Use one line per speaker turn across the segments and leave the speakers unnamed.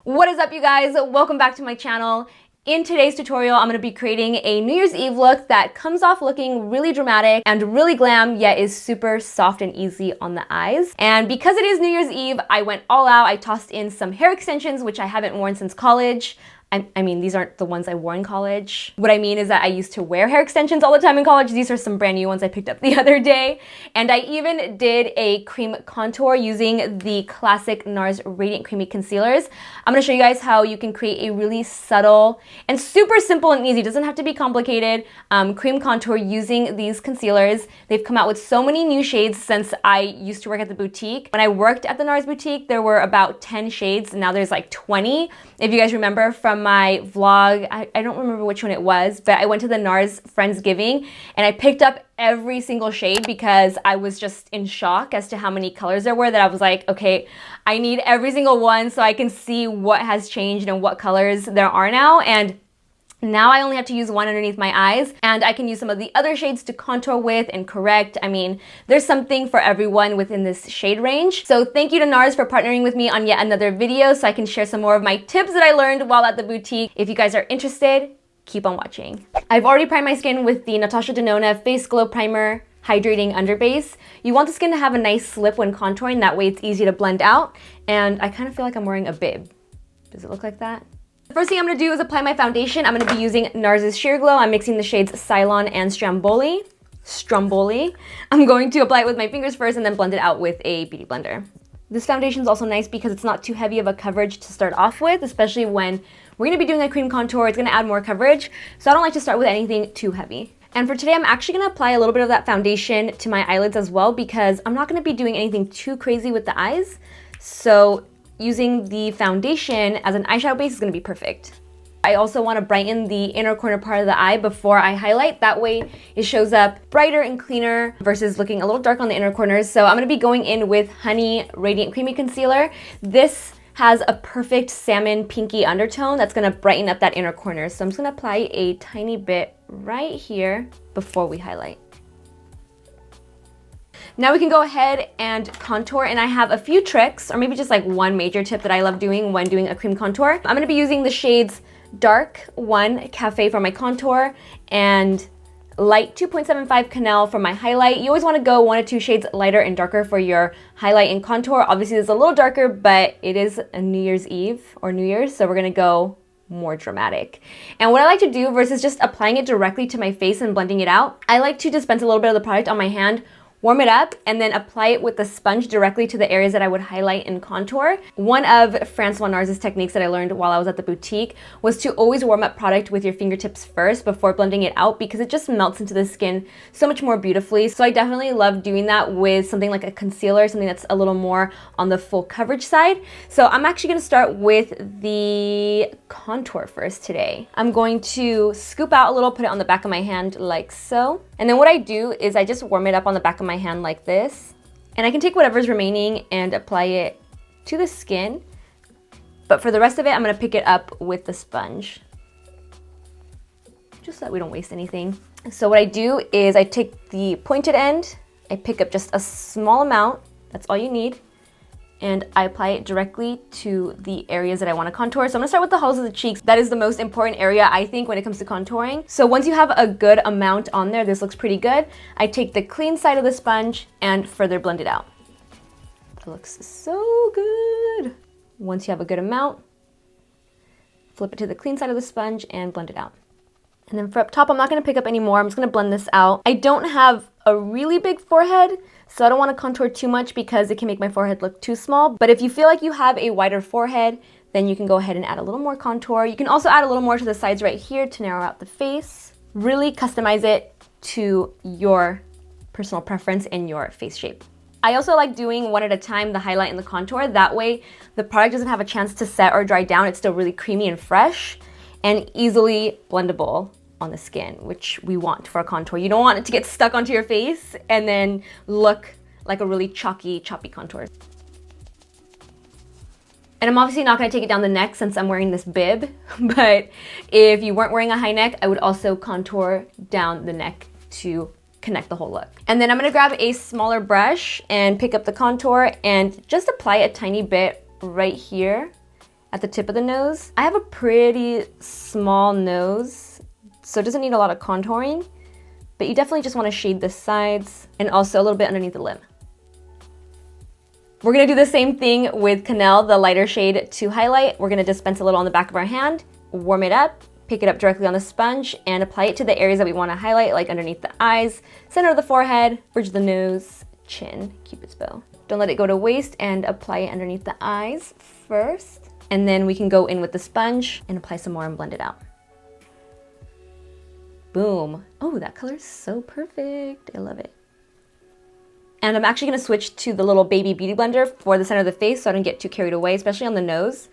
What is up, you guys? Welcome back to my channel. In today's tutorial, I'm going to be creating a New Year's Eve look that comes off looking really dramatic and really glam, yet is super soft and easy on the eyes. And because it is New Year's Eve, I went all out. I tossed in some hair extensions, which I haven't worn since college. I mean, these aren't the ones I wore in college. What I mean is that I used to wear hair extensions all the time in college. These are some brand new ones I picked up the other day. And I even did a cream contour using the classic NARS Radiant Creamy Concealers. I'm gonna show you guys how you can create a really subtle and super simple and easy, doesn't have to be complicated, cream contour using these concealers. They've come out with so many new shades since I used to work at the boutique. When I worked at the NARS boutique, there were about 10 shades, and now there's like 20. If you guys remember from my vlog, I don't remember which one it was, but I went to the NARS Friendsgiving and I picked up every single shade because I was just in shock as to how many colors there were, that I was like, okay, I need every single one so I can see what has changed and what colors there are now. And now I only have to use one underneath my eyes, and I can use some of the other shades to contour with and correct. I mean, there's something for everyone within this shade range. So thank you to NARS for partnering with me on yet another video so I can share some more of my tips that I learned while at the boutique. If you guys are interested, keep on watching. I've already primed my skin with the NATASHA DENONA Face Glow Primer Hydrating Underbase. You want the skin to have a nice slip when contouring, that way it's easy to blend out. And I kind of feel like I'm wearing a bib. Does it look like that? The first thing I'm going to do is apply my foundation. I'm going to be using NARS's Sheer Glow. I'm mixing the shades CEYLAN and Stromboli. I'm going to apply it with my fingers first and then blend it out with a beauty blender. This foundation is also nice because it's not too heavy of a coverage to start off with, especially when we're going to be doing a cream contour. It's going to add more coverage, so I don't like to start with anything too heavy. And for today, I'm actually going to apply a little bit of that foundation to my eyelids as well because I'm not going to be doing anything too crazy with the eyes. So using the foundation as an eyeshadow base is going to be perfect. I also want to brighten the inner corner part of the eye before I highlight. That way it shows up brighter and cleaner versus looking a little dark on the inner corners. So I'm going to be going in with Honey Radiant Creamy Concealer. This has a perfect salmon pinky undertone that's going to brighten up that inner corner. So I'm just going to apply a tiny bit right here before we highlight. Now we can go ahead and contour, and I have a few tricks, or maybe just like one major tip that I love doing when doing a cream contour. I'm going to be using the shades Dark 1 Café for my contour and Light 2.75 Canelle for my highlight. You always want to go 1 or 2 shades lighter and darker for your highlight and contour. Obviously it's a little darker, but it is a New Year's Eve or New Year's, so we're going to go more dramatic. And what I like to do versus just applying it directly to my face and blending it out, I like to dispense a little bit of the product on my hand, warm it up, and then apply it with the sponge directly to the areas that I would highlight and contour. One of Francois NARS's techniques that I learned while I was at the boutique was to always warm up product with your fingertips first before blending it out because it just melts into the skin so much more beautifully. So I definitely love doing that with something like a concealer, something that's a little more on the full coverage side. So I'm actually going to start with the contour first today. I'm going to scoop out a little, put it on the back of my hand like so. And then what I do is I just warm it up on the back of my hand like this. And I can take whatever's remaining and apply it to the skin. But for the rest of it, I'm going to pick it up with the sponge, just so that we don't waste anything. So what I do is I take the pointed end, I pick up just a small amount, that's all you need, and I apply it directly to the areas that I want to contour. So I'm going to start with the hollows of the cheeks. That is the most important area, I think, when it comes to contouring. So once you have a good amount on there, this looks pretty good. I take the clean side of the sponge and further blend it out. It looks so good. Once you have a good amount, flip it to the clean side of the sponge and blend it out. And then for up top, I'm not going to pick up any more. I'm just going to blend this out. I don't have a really big forehead, so I don't want to contour too much because it can make my forehead look too small. But if you feel like you have a wider forehead, then you can go ahead and add a little more contour. You can also add a little more to the sides right here to narrow out the face. Really customize it to your personal preference and your face shape. I also like doing one at a time, the highlight and the contour. That way the product doesn't have a chance to set or dry down. It's still really creamy and fresh and easily blendable on the skin, which we want for a contour. You don't want it to get stuck onto your face and then look like a really choppy contour. And I'm obviously not going to take it down the neck since I'm wearing this bib, but if you weren't wearing a high neck, I would also contour down the neck to connect the whole look. And then I'm going to grab a smaller brush and pick up the contour and just apply a tiny bit right here at the tip of the nose. I have a pretty small nose, so it doesn't need a lot of contouring, but you definitely just want to shade the sides and also a little bit underneath the lip. We're gonna do the same thing with CANELLE, the lighter shade to highlight. We're gonna dispense a little on the back of our hand, warm it up, pick it up directly on the sponge, and apply it to the areas that we wanna highlight, like underneath the eyes, center of the forehead, bridge of the nose, chin, Cupid's bow. Don't let it go to waste, and apply it underneath the eyes first. And then we can go in with the sponge and apply some more and blend it out. Boom. Oh, that color is so perfect. I love it. And I'm actually gonna switch to the little baby beauty blender for the center of the face so I don't get too carried away, especially on the nose.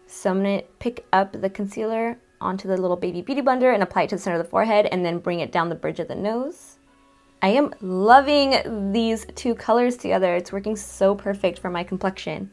So I'm gonna pick up the concealer onto the little baby beauty blender and apply it to the center of the forehead and then bring it down the bridge of the nose. I am loving these two colors together. It's working so perfect for my complexion.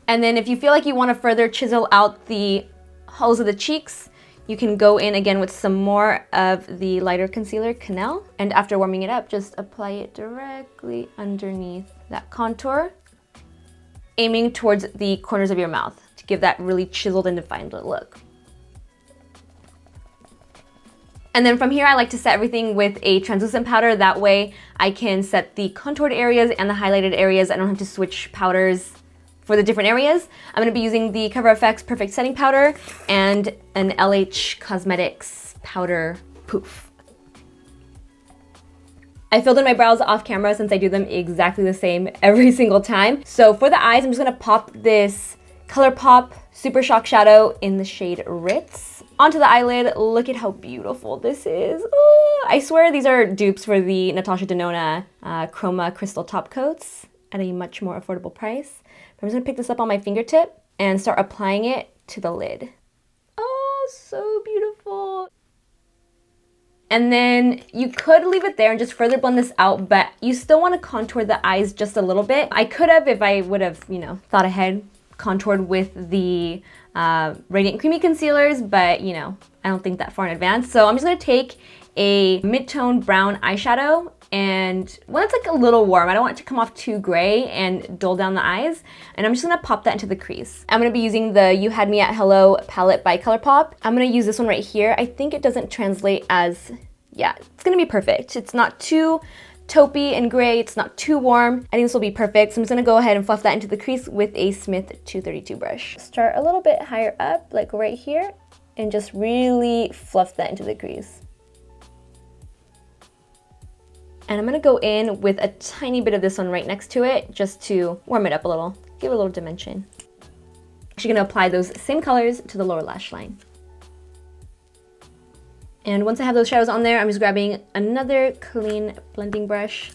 And then if you feel like you wanna further chisel out the hollows of the cheeks, you can go in again with some more of the lighter concealer, CANELLE, and after warming it up, just apply it directly underneath that contour, aiming towards the corners of your mouth to give that really chiseled and defined look. And then from here, I like to set everything with a translucent powder. That way I can set the contoured areas and the highlighted areas. I don't have to switch powders for the different areas. I'm gonna be using the COVERFX Perfect Setting Powder and an LH Cosmetics Powder Poof. I filled in my brows off camera since I do them exactly the same every single time. So for the eyes, I'm just gonna pop this ColourPop Super Shock Shadow in the shade Ritz onto the eyelid. Look at how beautiful this is. Ooh, I swear these are dupes for the Natasha Denona Chroma Crystal Top Coats at a much more affordable price. I'm just gonna pick this up on my fingertip and start applying it to the lid. Oh, so beautiful. And then you could leave it there and just further blend this out, but you still wanna contour the eyes just a little bit. I could have, if I would have, thought ahead, contoured with the Radiant Creamy concealers, but I don't think that far in advance. So I'm just gonna take a mid-tone brown eyeshadow, and when it's like a little warm, I don't want it to come off too gray and dull down the eyes, and I'm just gonna pop that into the crease. I'm gonna be using the You Had Me at Hello palette by ColourPop. I'm gonna use this one right here. I think it doesn't translate as, yeah, it's gonna be perfect. It's not too taupey and gray, it's not too warm. I think this will be perfect. So I'm just gonna go ahead and fluff that into the crease with a Smith 232 brush. Start a little bit higher up, like right here, and just really fluff that into the crease. And I'm gonna go in with a tiny bit of this one right next to it, just to warm it up a little, give it a little dimension. Actually gonna apply those same colors to the lower lash line. And once I have those shadows on there, I'm just grabbing another clean blending brush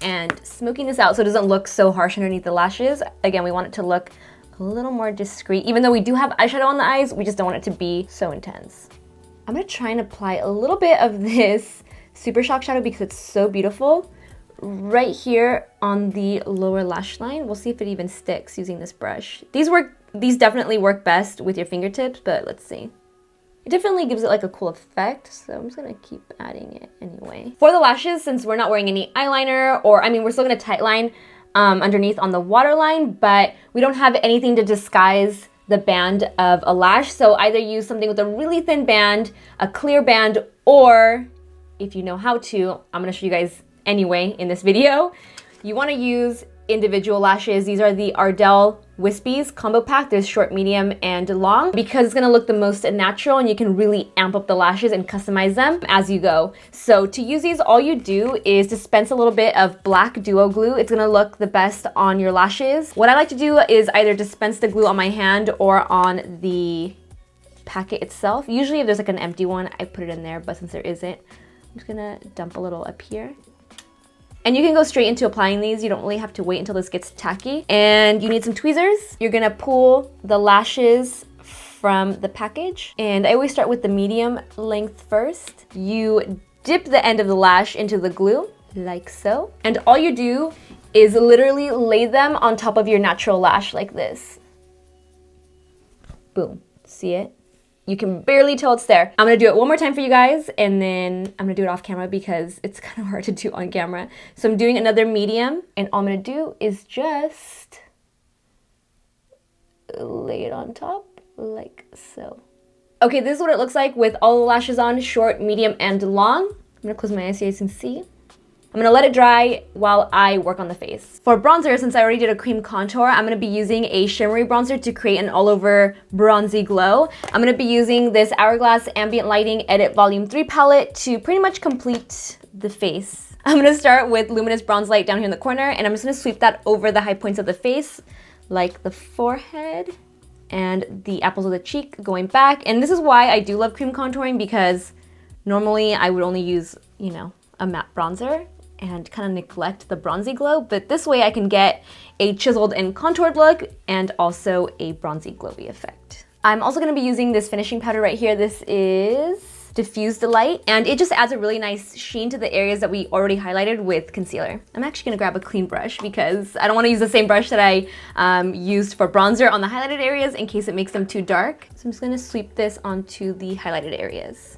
and smoking this out so it doesn't look so harsh underneath the lashes. Again, we want it to look a little more discreet. Even though we do have eyeshadow on the eyes, we just don't want it to be so intense. I'm gonna try and apply a little bit of this Super Shock shadow because it's so beautiful right here on the lower lash line. We'll see if it even sticks using this brush. These definitely work best with your fingertips, but let's see. It definitely gives it like a cool effect, so I'm just gonna keep adding it anyway. For the lashes, since we're not wearing any eyeliner, or we're still gonna tight line underneath on the waterline, but we don't have anything to disguise the band of a lash, so either use something with a really thin band, a clear band, or if you know how to, I'm gonna show you guys anyway in this video. You wanna use individual lashes. These are the Ardell Wispies combo pack. There's short, medium, and long because it's gonna look the most natural and you can really amp up the lashes and customize them as you go. So to use these, all you do is dispense a little bit of black duo glue. It's gonna look the best on your lashes. What I like to do is either dispense the glue on my hand or on the packet itself. Usually if there's like an empty one, I put it in there, but since there isn't, I'm just gonna dump a little up here. And you can go straight into applying these. You don't really have to wait until this gets tacky. And you need some tweezers. You're gonna pull the lashes from the package. And I always start with the medium length first. You dip the end of the lash into the glue, like so. And all you do is literally lay them on top of your natural lash like this. Boom, see it? You can barely tell it's there. I'm gonna do it one more time for you guys, and then I'm gonna do it off camera because it's kind of hard to do on camera. So I'm doing another medium, and all I'm gonna do is just lay it on top like so. Okay, this is what it looks like with all the lashes on, short, medium, and long. I'm gonna close my eyes so you guys can see. I'm gonna let it dry while I work on the face. For bronzer, since I already did a cream contour, I'm gonna be using a shimmery bronzer to create an all-over bronzy glow. I'm gonna be using this Hourglass Ambient Lighting Edit Volume 3 palette to pretty much complete the face. I'm gonna start with Luminous Bronze Light down here in the corner, and I'm just gonna sweep that over the high points of the face, like the forehead and the apples of the cheek going back. And this is why I do love cream contouring, because normally I would only use, you know, a matte bronzer and kind of neglect the bronzy glow, but this way I can get a chiseled and contoured look and also a bronzy glowy effect. I'm also gonna be using this finishing powder right here. This is Diffuse Delight, and it just adds a really nice sheen to the areas that we already highlighted with concealer. I'm actually gonna grab a clean brush because I don't wanna use the same brush that I used for bronzer on the highlighted areas in case it makes them too dark. So I'm just gonna sweep this onto the highlighted areas.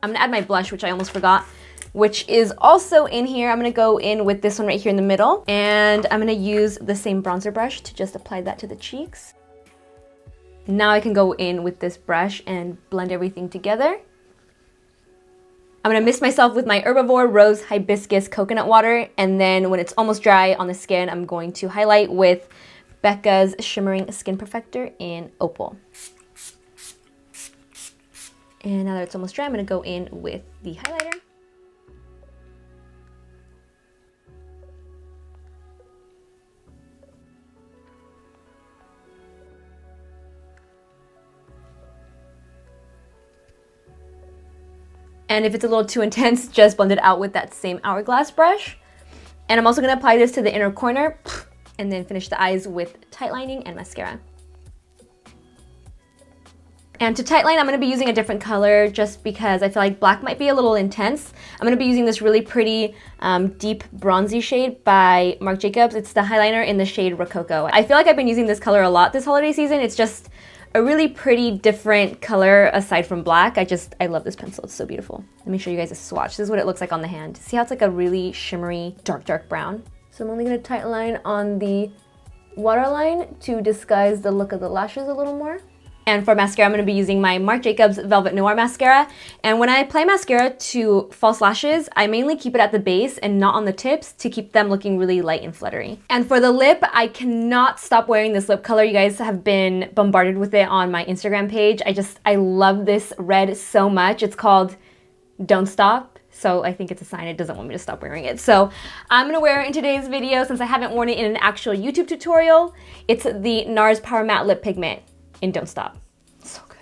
I'm gonna add my blush, which I almost forgot, which is also in here. I'm gonna go in with this one right here in the middle, and I'm gonna use the same bronzer brush to just apply that to the cheeks. Now I can go in with this brush and blend everything together. I'm gonna mist myself with my Herbivore Rose Hibiscus Coconut Water, and then when it's almost dry on the skin, I'm going to highlight with Becca's Shimmering Skin Perfector in Opal. And now that it's almost dry, I'm gonna go in with the highlighter. And if it's a little too intense, just blend it out with that same Hourglass brush. And I'm also gonna apply this to the inner corner and then finish the eyes with tight lining and mascara. And to tightline, I'm gonna be using a different color just because I feel like black might be a little intense. I'm gonna be using this really pretty deep bronzy shade by Marc Jacobs. It's the eyeliner in the shade Rococo. I feel like I've been using this color a lot this holiday season. It's just a really pretty different color aside from black. I love this pencil, it's so beautiful. Let me show you guys a swatch. This is what it looks like on the hand. See how it's like a really shimmery, dark brown? So I'm only gonna tightline on the waterline to disguise the look of the lashes a little more. And for mascara, I'm gonna be using my Marc Jacobs Velvet Noir mascara. And when I apply mascara to false lashes, I mainly keep it at the base and not on the tips to keep them looking really light and fluttery. And for the lip, I cannot stop wearing this lip color. You guys have been bombarded with it on my Instagram page. I love this red so much. It's called Don't Stop. So I think it's a sign it doesn't want me to stop wearing it. So I'm gonna wear it in today's video since I haven't worn it in an actual YouTube tutorial. It's the NARS Power Matte Lip Pigment in Don't Stop. So good.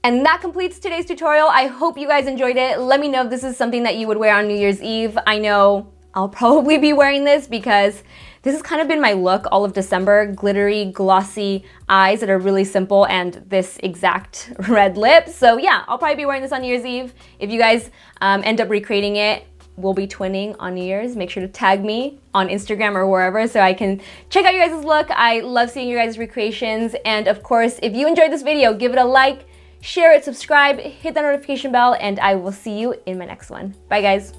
And that completes today's tutorial. I hope you guys enjoyed it. Let me know if this is something that you would wear on New Year's Eve. I know I'll probably be wearing this because this has kind of been my look all of December. Glittery, glossy eyes that are really simple and this exact red lip. So yeah, I'll probably be wearing this on New Year's Eve. If you guys end up recreating it, we'll be twinning on New Year's. Make sure to tag me on Instagram or wherever so I can check out your guys' look. I love seeing your guys' recreations. And of course, if you enjoyed this video, give it a like, share it, subscribe, hit that notification bell, and I will see you in my next one. Bye guys.